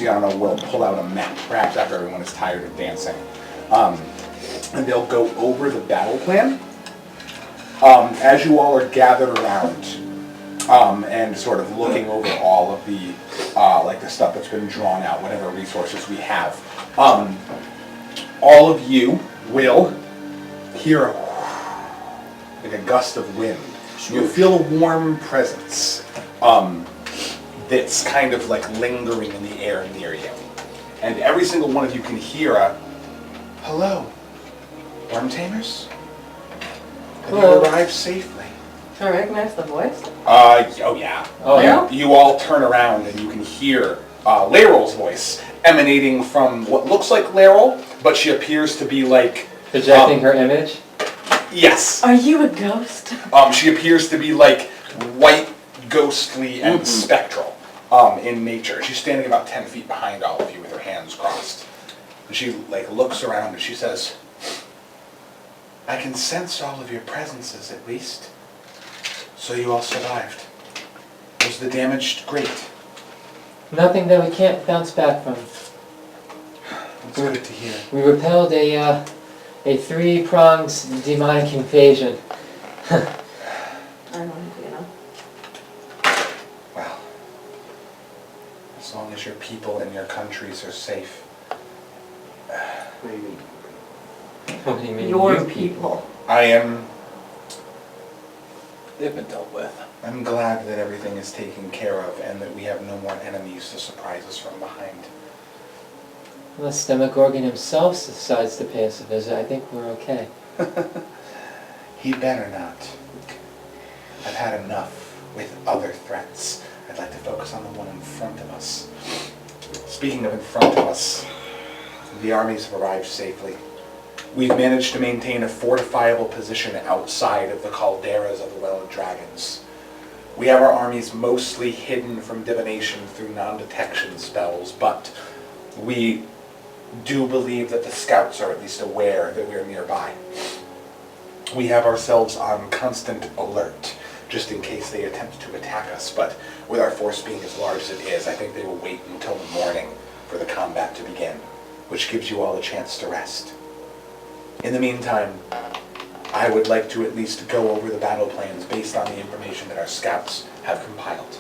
Luciano will pull out a map, perhaps after everyone is tired of dancing. And they'll go over the battle plan. As you all are gathered around and sort of looking over all of the like the stuff that's been drawn out, whatever resources we have, all of you will hear like a gust of wind. You'll feel a warm presence that's kind of like lingering in the air near you. And every single one of you can hear a, "Hello, worm tamers? Have Hello. you arrived safely?" Do I recognize the voice? Oh yeah. Oh, yeah? You all turn around and you can hear Leryl's voice emanating from what looks like Leryl, but she appears to be like... Projecting her image? Yes. Are you a ghost? She appears to be like white, ghostly, and spectral in nature. She's standing about 10 feet behind all of you with her hands crossed. And she like looks around and she says, "I can sense all of your presences at least. So you all survived. Was the damage great?" Nothing that we can't bounce back from. It's good to hear. We repelled a three-pronged demonic invasion. I don't know. Well, as long as your people and your countries are safe. What do you mean? Your you people. They've been dealt with. I'm glad that everything is taken care of and that we have no more enemies to surprise us from behind. Unless Demogorgon himself decides to pay us a visit, I think we're okay. He better not. I've had enough with other threats. I'd like to focus on the one in front of us. Speaking of in front of us, the armies have arrived safely. We've managed to maintain a fortifiable position outside of the calderas of the Well of Dragons. We have our armies mostly hidden from divination through non-detection spells, but we do believe that the scouts are at least aware that we're nearby. We have ourselves on constant alert, just in case they attempt to attack us, but with our force being as large as it is, I think they will wait until the morning for the combat to begin, which gives you all a chance to rest. In the meantime, I would like to at least go over the battle plans based on the information that our scouts have compiled.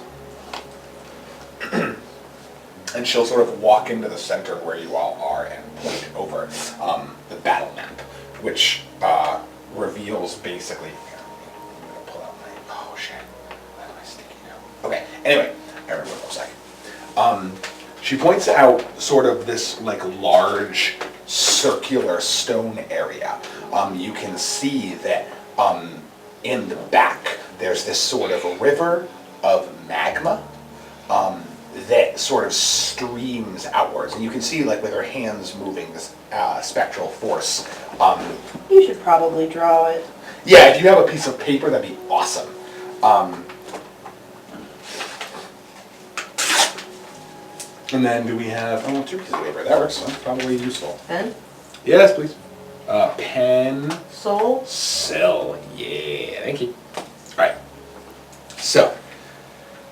And she'll sort of walk into the center where you all are and point over the battle map, which reveals basically... I'm going to pull out my... Oh, shit. Why am I sticking out? Okay, anyway, I remember what it looks like. She points out sort of this like large circular stone area. You can see that in the back there's this sort of a river of magma that sort of streams outwards, and you can see like with her hands moving this spectral force. You should probably draw it. Yeah, if you have a piece of paper, that'd be awesome. And then do we have, oh, 2 pieces of paper. That works. That's probably useful. Pen? Yes, please. Pen. Soul? Cell. Yeah, thank you. Alright. So,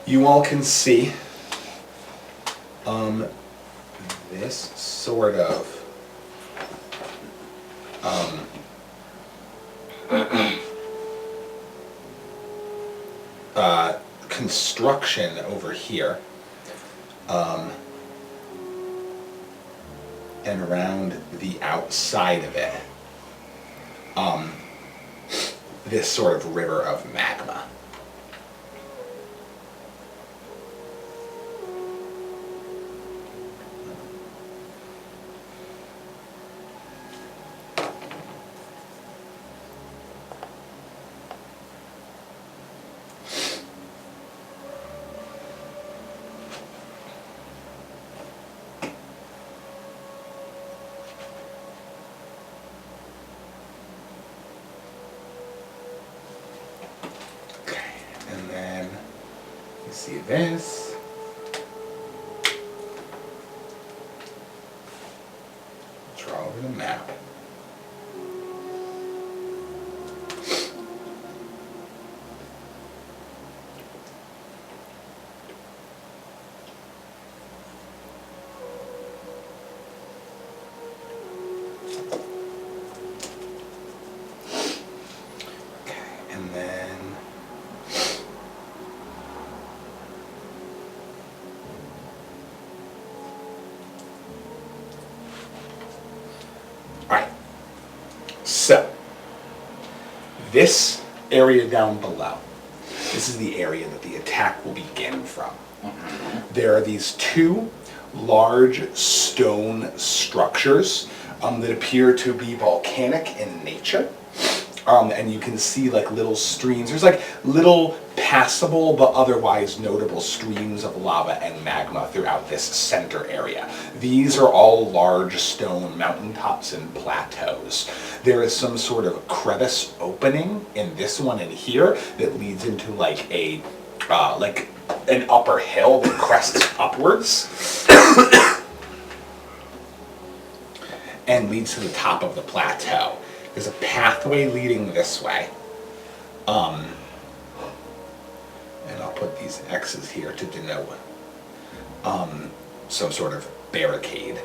you all can see this sort of construction over here. And around the outside of it, this sort of river of magma. See this. Draw over the map. So, this area down below, this is the area that the attack will begin from. There are these two large stone structures that appear to be volcanic in nature. And you can see like little streams. There's like little passable but otherwise notable streams of lava and magma throughout this center area. These are all large stone mountaintops and plateaus. There is some sort of crevice opening in this one and here that leads into like a like an upper hill that crests upwards and leads to the top of the plateau. There's a pathway leading this way. And I'll put these X's here to denote some sort of barricade.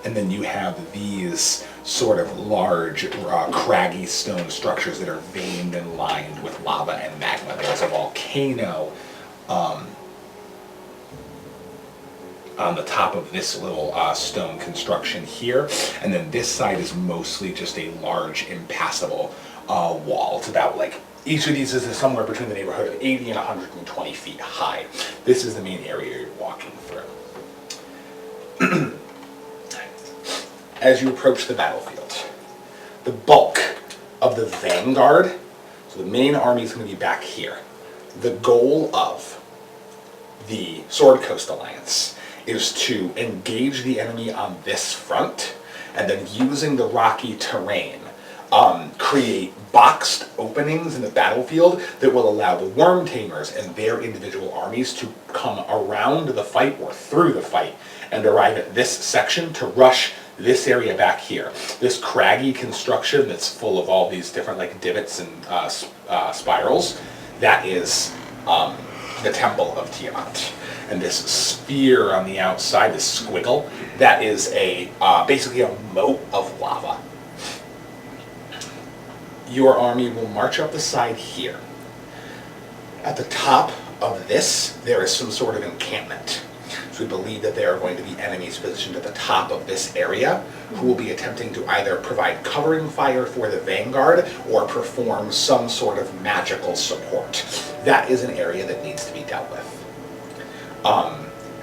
And then you have these sort of large, craggy stone structures that are veined and lined with lava and magma. There's a volcano on the top of this little stone construction here, and then this side is mostly just a large impassable wall. It's about like, each of these is somewhere between the neighborhood of 80 and 120 feet high. This is the main area you're walking through. As you approach the battlefield, the bulk of the vanguard, so the main army is going to be back here. The goal of the Sword Coast Alliance is to engage the enemy on this front, and then using the rocky terrain, create boxed openings in the battlefield that will allow the Worm Tamers and their individual armies to come around the fight or through the fight and arrive at this section to rush this area back here. This craggy construction that's full of all these different like divots and spirals, that is the Temple of Tiamat. And this sphere on the outside, this squiggle, that is a basically a moat of lava. Your army will march up the side here. At the top of this, there is some sort of encampment. So we believe that there are going to be enemies positioned at the top of this area who will be attempting to either provide covering fire for the vanguard or perform some sort of magical support. That is an area that needs to be dealt with.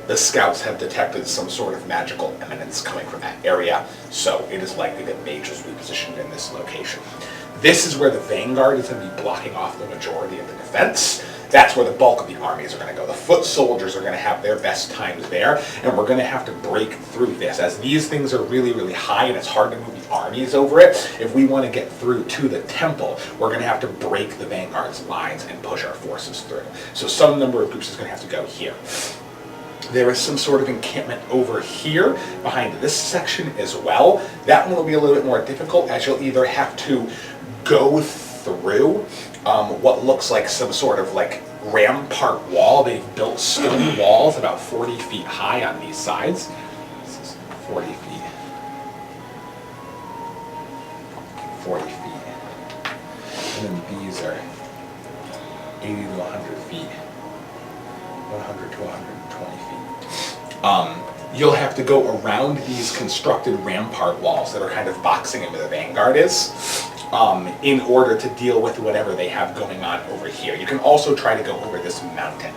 The scouts have detected some sort of magical eminence coming from that area, so it is likely that mages will be positioned in this location. This is where the vanguard is going to be blocking off the majority of the defense. That's where the bulk of the armies are going to go. The foot soldiers are going to have their best times there, and we're going to have to break through this. As these things are really, really high and it's hard to move the armies over it, if we want to get through to the temple, we're going to have to break the vanguard's lines and push our forces through. So some number of groups is going to have to go here. There is some sort of encampment over here behind this section as well. That one will be a little bit more difficult, as you'll either have to go through what looks like some sort of like rampart wall. They've built stone walls about 40 feet high on these sides. This is 40 feet. 40 feet. And then these are 80 to 100 feet. 100 to 120 feet. You'll have to go around these constructed rampart walls that are kind of boxing in where the vanguard is, in order to deal with whatever they have going on over here. You can also try to go over this mountain,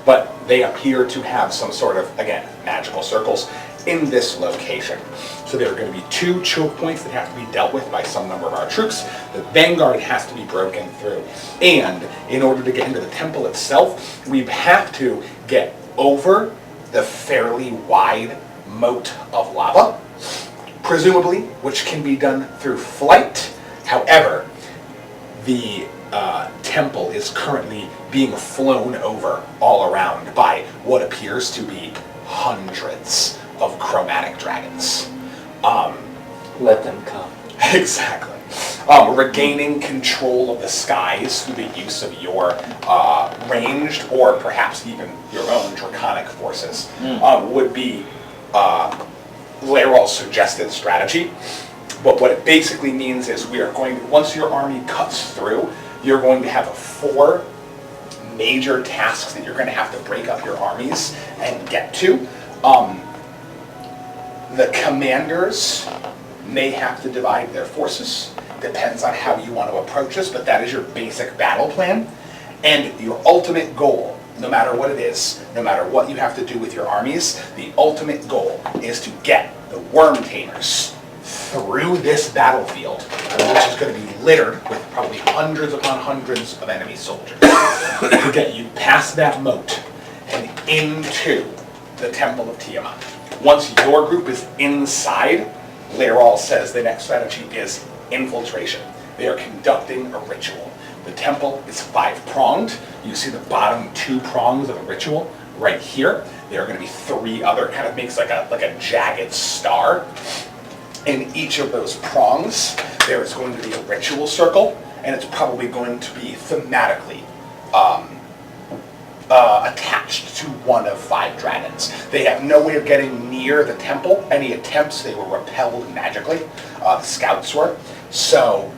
but they appear to have some sort of, again, magical circles in this location. So there are going to be two choke points that have to be dealt with by some number of our troops. The vanguard has to be broken through. And in order to get into the temple itself, we have to get over the fairly wide moat of lava, presumably, which can be done through flight. However, the temple is currently being flown over all around by what appears to be hundreds of chromatic dragons. Let them come. Exactly. Regaining control of the skies through the use of your ranged or perhaps even your own draconic forces would be Laeral's suggested strategy. But what it basically means is we are going to, once your army cuts through, you're going to have 4 major tasks that you're going to have to break up your armies and get to. The commanders may have to divide their forces depends on how you want to approach this, but that is your basic battle plan. And your ultimate goal, no matter what it is, no matter what you have to do with your armies, the ultimate goal is to get the Worm Tamers through this battlefield, which is going to be littered with probably hundreds upon hundreds of enemy soldiers, to get you past that moat and into the Temple of Tiamat. Once your group is inside, Laeral says the next strategy is infiltration. They are conducting a ritual. The temple is 5-pronged. You see the bottom 2 prongs of the ritual right here. There are going to be 3 other, kind of makes like a jagged star. In each of those prongs, there is going to be a ritual circle, and it's probably going to be thematically attached to one of 5 dragons. They have no way of getting near the temple. Any attempts, they were repelled magically. The scouts were. So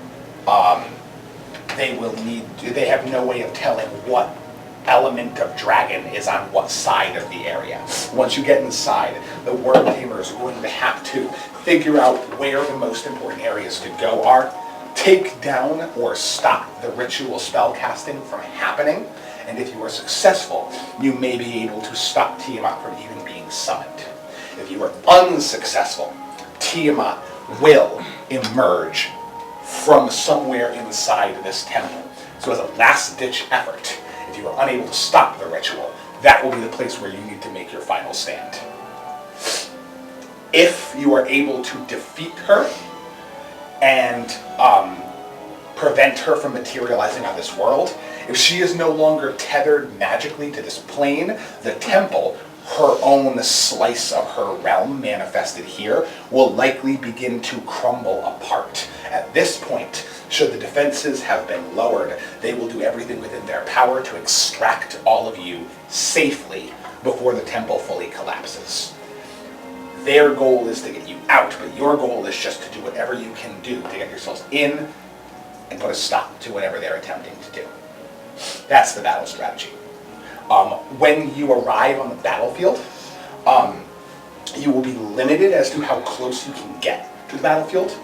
they have no way of telling what element of dragon is on what side of the area. Once you get inside, the Worm Tamers are going to have to figure out where the most important areas to go are, take down or stop the ritual spell casting from happening, and if you are successful, you may be able to stop Tiamat from even being summoned. If you are unsuccessful, Tiamat will emerge from somewhere inside this temple. So as a last-ditch effort, if you are unable to stop the ritual, that will be the place where you need to make your final stand. If you are able to defeat her and prevent her from materializing on this world, if she is no longer tethered magically to this plane, the temple, her own slice of her realm manifested here, will likely begin to crumble apart. At this point, should the defenses have been lowered, they will do everything within their power to extract all of you safely before the temple fully collapses. Their goal is to get you out, but your goal is just to do whatever you can do to get yourselves in and put a stop to whatever they're attempting to do. That's the battle strategy. When you arrive on the battlefield, you will be limited as to how close you can get to the battlefield.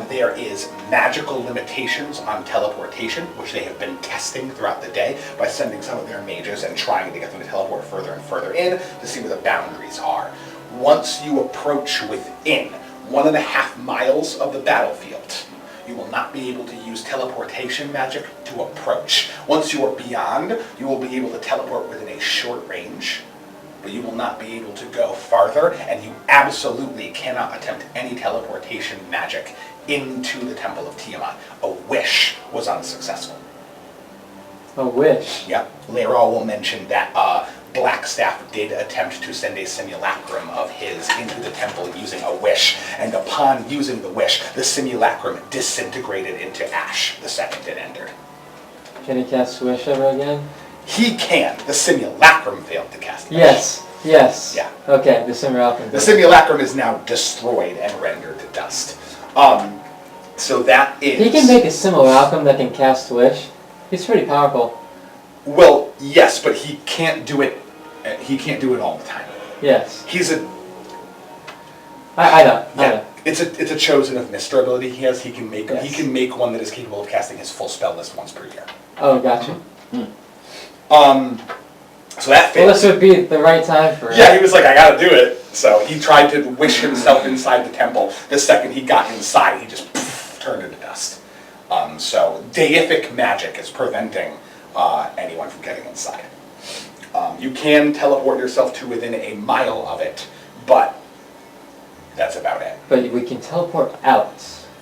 There is magical limitations on teleportation, which they have been testing throughout the day by sending some of their mages and trying to get them to teleport further and further in to see where the boundaries are. Once you approach within 1.5 miles of the battlefield, you will not be able to use teleportation magic to approach. Once you are beyond, you will be able to teleport within a short range, but you will not be able to go farther, and you absolutely cannot attempt any teleportation magic into the Temple of Tiamat. A wish was unsuccessful. A wish? Yep. Laeral will mention that Blackstaff did attempt to send a simulacrum of his into the temple using a wish, and upon using the wish, the simulacrum disintegrated into ash the second it entered. Can he cast Wish ever again? He can. The simulacrum failed to cast wish. Yes. Yeah. Okay, the simulacrum. The simulacrum is now destroyed and rendered to dust. So that is... He can make a simulacrum that can cast Wish. He's pretty powerful. Well, yes, but he can't do it. He can't do it all the time. Yes. He's a... I know. It's a chosen of Mr. ability he has. He can make Yes. he can make one that is capable of casting his full spell list once per year. Oh, gotcha. So that Well, failed. this would be the right time for it. Yeah, he was like, I gotta do it. So he tried to wish himself inside the temple. The second he got inside, he just turned into dust. So deific magic is preventing anyone from getting inside. You can teleport yourself to within a mile of it, but that's about it. But we can teleport out.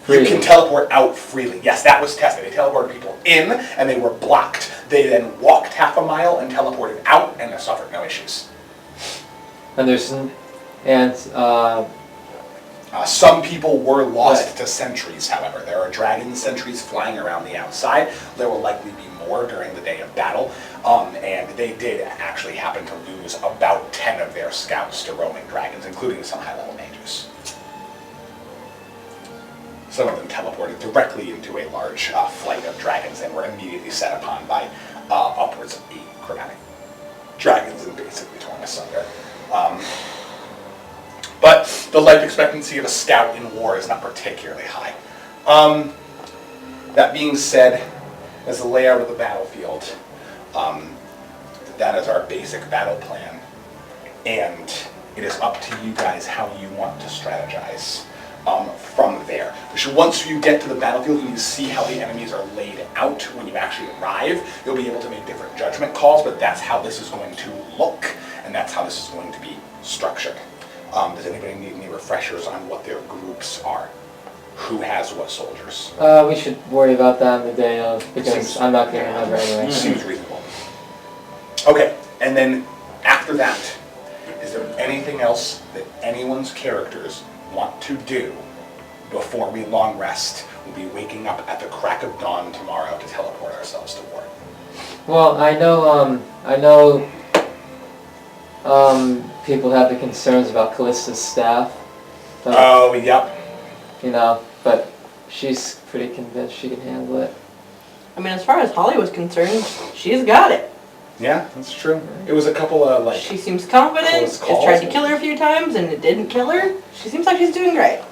You can teleport out freely. Yes, that was tested. They teleported people in, and they were blocked. They then walked half a mile and teleported out, and they suffered no issues. And there's Some people were lost to sentries, however. There are dragon sentries flying around the outside. There will likely be more during the day of battle. And they did actually happen to lose about 10 of their scouts to roaming dragons, including some high-level mages. Some of them teleported directly into a large flight of dragons and were immediately set upon by upwards of 8 chromatic dragons and basically torn asunder. But the life expectancy of a scout in war is not particularly high. That being said, as the layout of the battlefield, that is our basic battle plan. And it is up to you guys how you want to strategize from there. Because once you get to the battlefield and you see how the enemies are laid out when you actually arrive, you'll be able to make different judgment calls, but that's how this is going to look, and that's how this is going to be structured. Does anybody need any refreshers on what their groups are? Who has what soldiers? We should worry about that on the day of, because Seems- I'm not gonna remember anyway. Seems reasonable. Okay, and then after that, is there anything else that anyone's characters want to do before we long rest? We'll be waking up at the crack of dawn tomorrow to teleport ourselves to war. Well, I know, people have the concerns about Callista's staff. But, Oh, yep. you know, but she's pretty convinced she can handle it. I mean, as far as Holly was concerned, she's got it. Yeah, that's true. It was a couple of She seems confident. Close Just calls. tried to kill her a few times and it didn't kill her. She seems like she's doing great.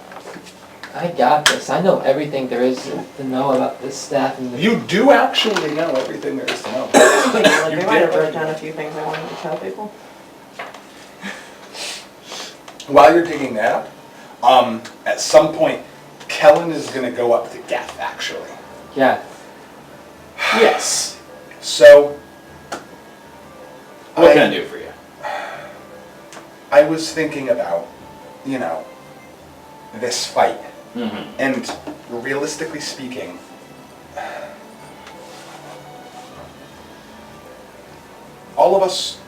I got this. I know everything there is to know about this staff and the... You do actually know everything there is to know. Like, You they might have did. wrote down a few things I wanted to tell people. While you're digging that up, at some point, Kellen is going to go up to Geth, actually. Yeah. Yes. So, What can I do for you? I was thinking about, you know, this fight. Mm-hmm. And realistically speaking, all of us,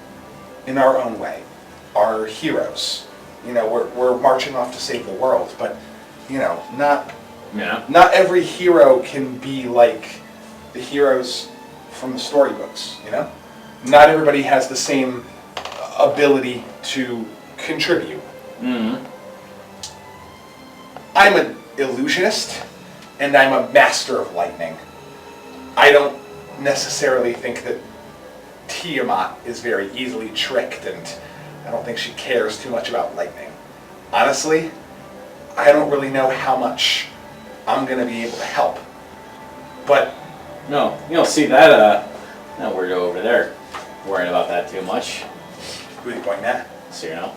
in our own way, are heroes. You know, we're marching off to save the world, but, you know, not every hero can be like the heroes from the storybooks, you know? Not everybody has the same ability to contribute. Mm-hmm. I'm an illusionist, and I'm a master of lightning. I don't necessarily think that Tiamat is very easily tricked, and I don't think she cares too much about lightning. Honestly, I don't really know how much I'm going to be able to help. But No, you don't see that, that weirdo over there worrying about that too much. who are you pointing at? So, you know.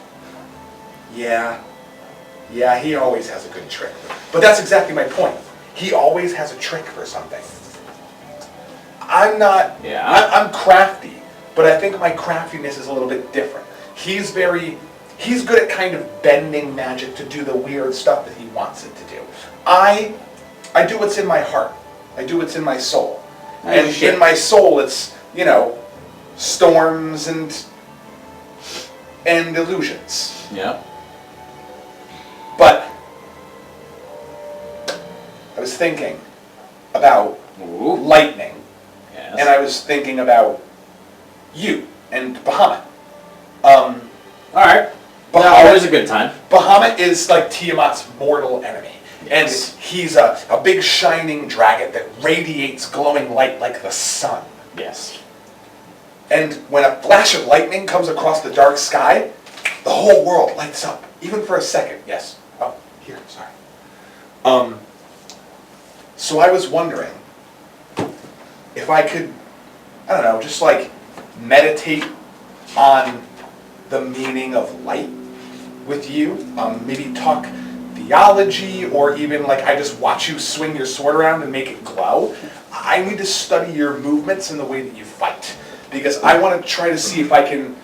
Yeah, he always has a good trick. But that's exactly my point. He always has a trick for something. I'm not... Yeah. I'm crafty, but I think my craftiness is a little bit different. He's good at kind of bending magic to do the weird stuff that he wants it to do. I do what's in my heart. I do what's in my soul. And shit. in my soul, it's, you know, storms and illusions. Yeah. But I was thinking about Ooh. lightning, Yes. and I was thinking about you and Bahamut. Alright. Bahamut, Always a good time. Bahamut is like Tiamat's mortal enemy. Yes. And he's a big shining dragon that radiates glowing light like the sun. Yes. And when a flash of lightning comes across the dark sky, the whole world lights up, even for a second. Yes. Oh, here, sorry. So I was wondering if I could, I don't know, just like meditate on the meaning of light with you. Maybe talk theology, or even like I just watch you swing your sword around and make it glow. I need to study your movements and the way that you fight, because I want to try to see if I can,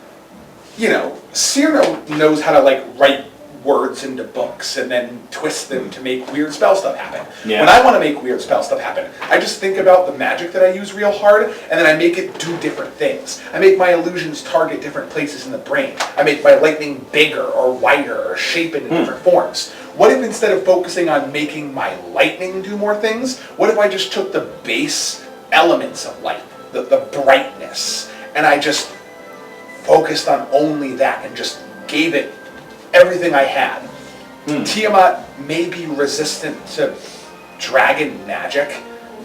you know, Cyrano knows how to like write words into books and then twist them to make weird spell stuff happen. Yeah. When I want to make weird spell stuff happen, I just think about the magic that I use real hard, and then I make it do different things. I make my illusions target different places in the brain. I make my lightning bigger or wider or shape it in different forms. What if instead of focusing on making my lightning do more things, what if I just took the base elements of light, the brightness, and I just focused on only that and just gave it everything I had. Tiamat may be resistant to dragon magic,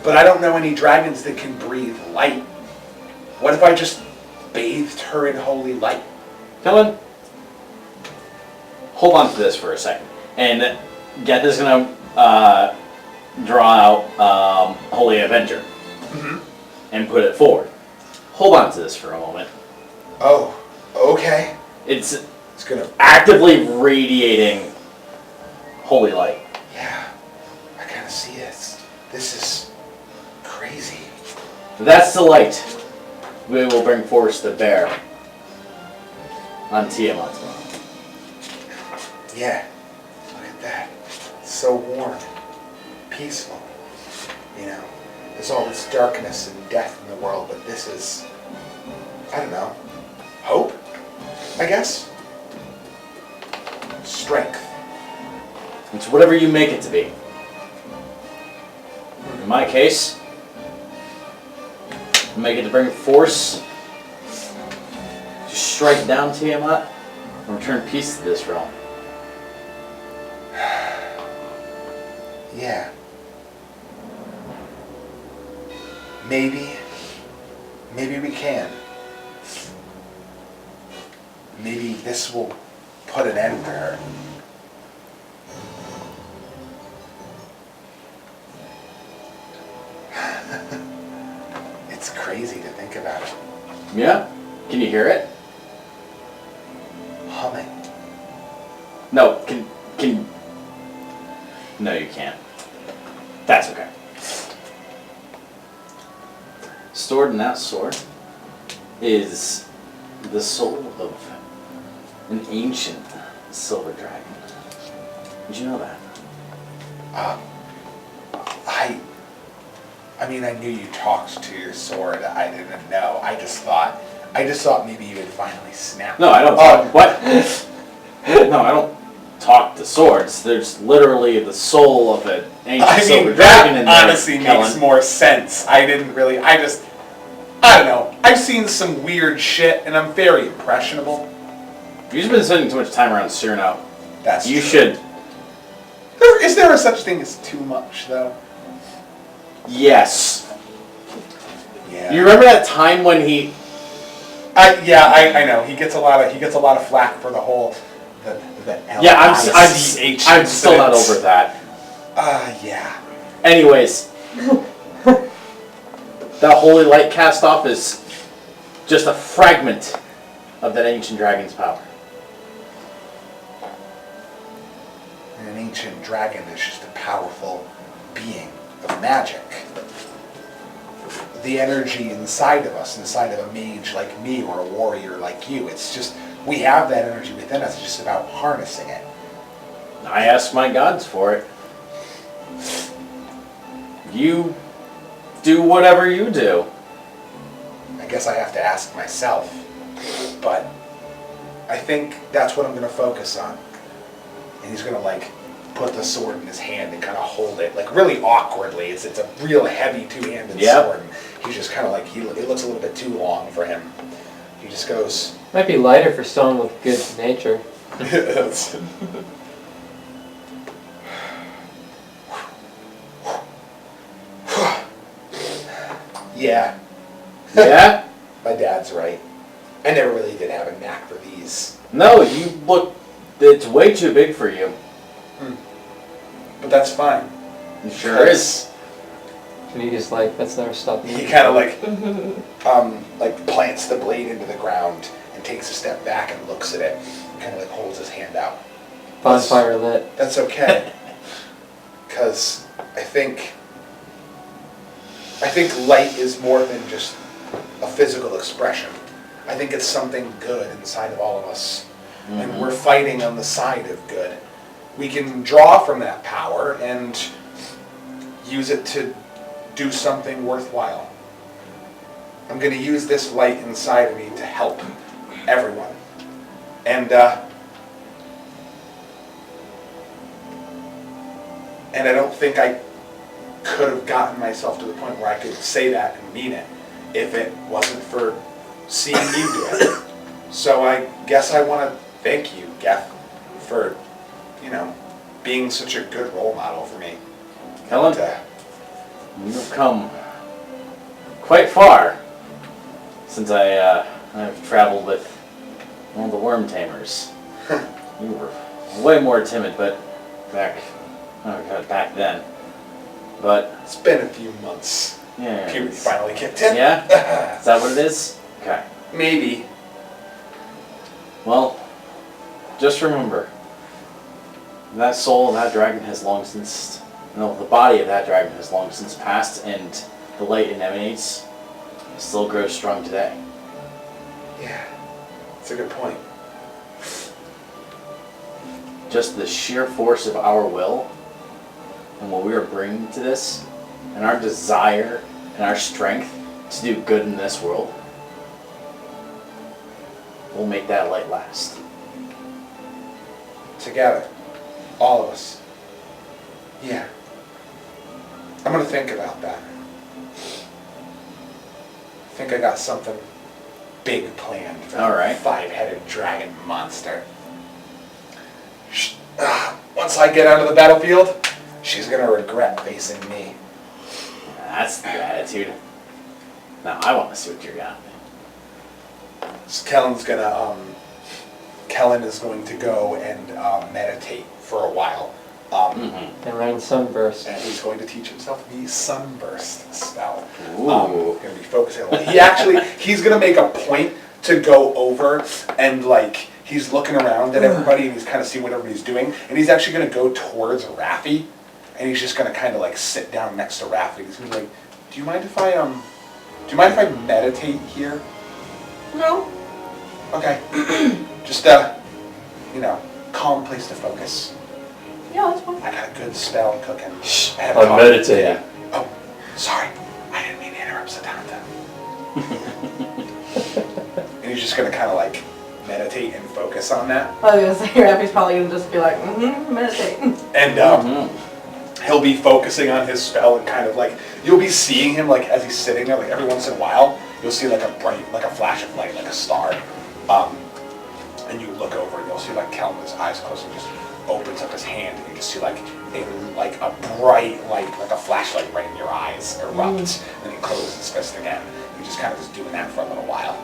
but I don't know any dragons that can breathe light. What if I just bathed her in holy light? Kellen, hold on to this for a second. And Geth is going to draw out Holy Avenger and put it forward. Hold on to this for a moment. Oh, okay. It's It's gonna. actively radiating holy light. Yeah, I kind of see it. This is crazy. That's the light we will bring force to bear on Tiamat tomorrow. Yeah, look at that. It's so warm, peaceful. You know, there's all this darkness and death in the world, but this is, I don't know, hope, I guess? Strength. It's whatever you make it to be. In my case, I make it to bring force to strike down Tiamat and return peace to this realm. Yeah. Maybe we can. Maybe this will put an end to her. It's crazy to think about it. Yeah? Can you hear it? Humming. No, can No, you can't. That's okay. Stored in that sword is the soul of an ancient silver dragon. Did you know that? I mean, I knew you talked to your sword. I didn't know. I just thought maybe you had finally snapped. No, I don't talk. What? No, I don't talk to swords. There's literally the soul of an ancient silver dragon in there. Honestly makes Kellen. more sense. I don't know. I've seen some weird shit, and I'm very impressionable. You've just been spending too much time around Cyrano. That's You true. should. Is there a such thing as too much, though? Yes. Yeah. You remember that time when he? I know. He gets a lot of flack for the whole the Yeah, LICH I'm still not incident. over that. Yeah. Anyways, that holy light cast off is just a fragment of that ancient dragon's power. And an ancient dragon is just a powerful being of magic. The energy inside of us, inside of a mage like me or a warrior like you, it's just, we have that energy within us, it's just about harnessing it. I asked my gods for it. You do whatever you do. I guess I have to ask myself, but I think that's what I'm going to focus on. And he's going to like put the sword in his hand and kind of hold it, like really awkwardly. It's a real heavy two-handed Yep. sword. He's just kind of like, it looks a little bit too long for him. He just goes, Might be lighter for someone with good nature. Yeah, Yeah? my dad's right. I never really did have a knack for these. No, you look. It's way too big for you. But that's fine. It sure is. And he just like, that's never stopped me. He kind of like plants the blade into the ground and takes a step back and looks at it. Kind of like holds his hand out. Bonfire lit. That's okay. Because I think light is more than just a physical expression. I think it's something good inside of all of us. And we're fighting on the side of good. We can draw from that power and use it to do something worthwhile. I'm going to use this light inside of me to help everyone. And I don't think I could have gotten myself to the point where I could say that and mean it if it wasn't for seeing you do it. So I guess I want to thank you, Geth, for, being such a good role model for me. Kellen, And, you've come quite far since I've traveled with one of the worm tamers. You were way more timid, but back then. But It's been a few months. yeah, Puberty finally kicked in. yeah. Is that what it is? Okay. Maybe. Well, just remember, that soul of that dragon has long since, no, the body of that dragon has long since passed, and the light it emanates still grows strong today. Yeah. That's a good point. Just the sheer force of our will and what we are bringing to this, and our desire and our strength to do good in this world, will make that light last. Together. All of us. Yeah. I'm gonna think about that. I think I got something big planned for All right. the 5-headed dragon monster. Once I get out of the battlefield, she's gonna regret facing me. That's the attitude. Now I want to see what you got. So Kellen is going to go and meditate for a while. Mm-hmm. And learn Sunburst. And he's going to teach himself the Sunburst spell. Ooh. Going to be focusing on he's going to make a point to go over and like, he's looking around at everybody and he's kind of seeing what everybody's doing. And he's actually going to go towards Raffi and he's just going to kind of like sit down next to Raffi. He's going to be like, do you mind if I meditate here? No. Okay. Just, calm place to focus. Yeah, that's fine. I got a good spell cooking. Shh, I have a I'm coffee. meditating. Oh, sorry. I didn't mean to interrupt Satanta. And he's just gonna kind of like meditate and focus on that. I was gonna say, Rappy's probably gonna just be like, meditate. And Mm-hmm. he'll be focusing on his spell and kind of like, you'll be seeing him like as he's sitting there, like every once in a while, you'll see like a bright, like a flash of light, like a star. And you look over and you'll see like Kellen with his eyes closed and just opens up his hand and you just see like a bright light, like a flashlight right in your eyes erupt. And then he closes his fist again. He's just kind of just doing that for a little while.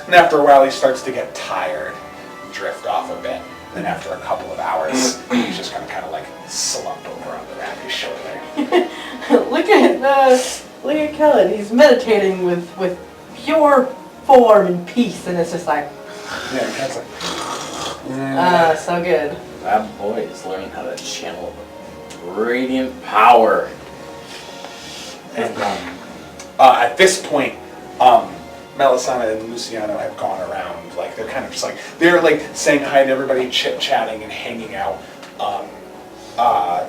And after a while he starts to get tired, drift off a bit. And then after a couple of hours, he's just gonna kind of like slump over on the Rappy's shoulder. Look at Kellen. He's meditating with pure form and peace, and it's just like, Yeah, that's like, so good. That boy is learning how to channel radiant power. And at this point, Melisana and Luciano have gone around, like they're kind of just like, they're like saying hi to everybody, chit-chatting and hanging out.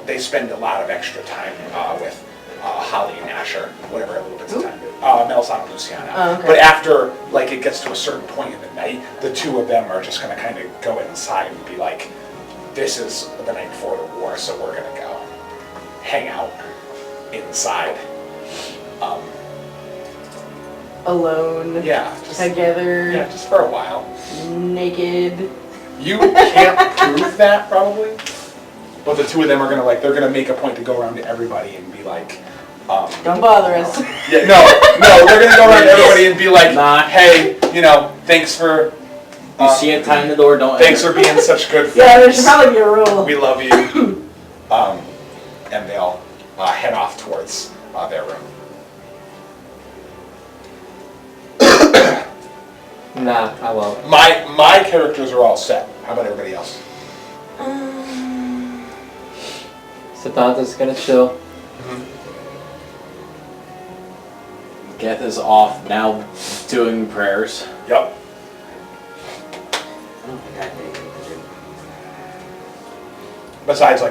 They spend a lot of extra time with Holly and Asher, whatever little bits of time. Melisana and Luciano. Oh, okay. But after like it gets to a certain point in the night, the two of them are just gonna kind of go inside and be like, this is the night before the war, so we're gonna go hang out inside. Alone. Yeah, just, Together. yeah, just for a while. Naked. You can't prove that probably, but the two of them are gonna like, they're gonna make a point to go around to everybody and be like, Don't bother us. yeah, no, they're gonna go around to everybody and be like, Nah. hey, thanks for, You see a time in the door, don't thanks enter. for being such good friends. Yeah, there should probably be a rule. We love you. And they'll head off towards their room. Nah, I won't. My characters are all set. How about everybody else? Satanta's gonna chill. Geth is off now doing prayers. Yep. I don't think I have anything to do. Besides, like,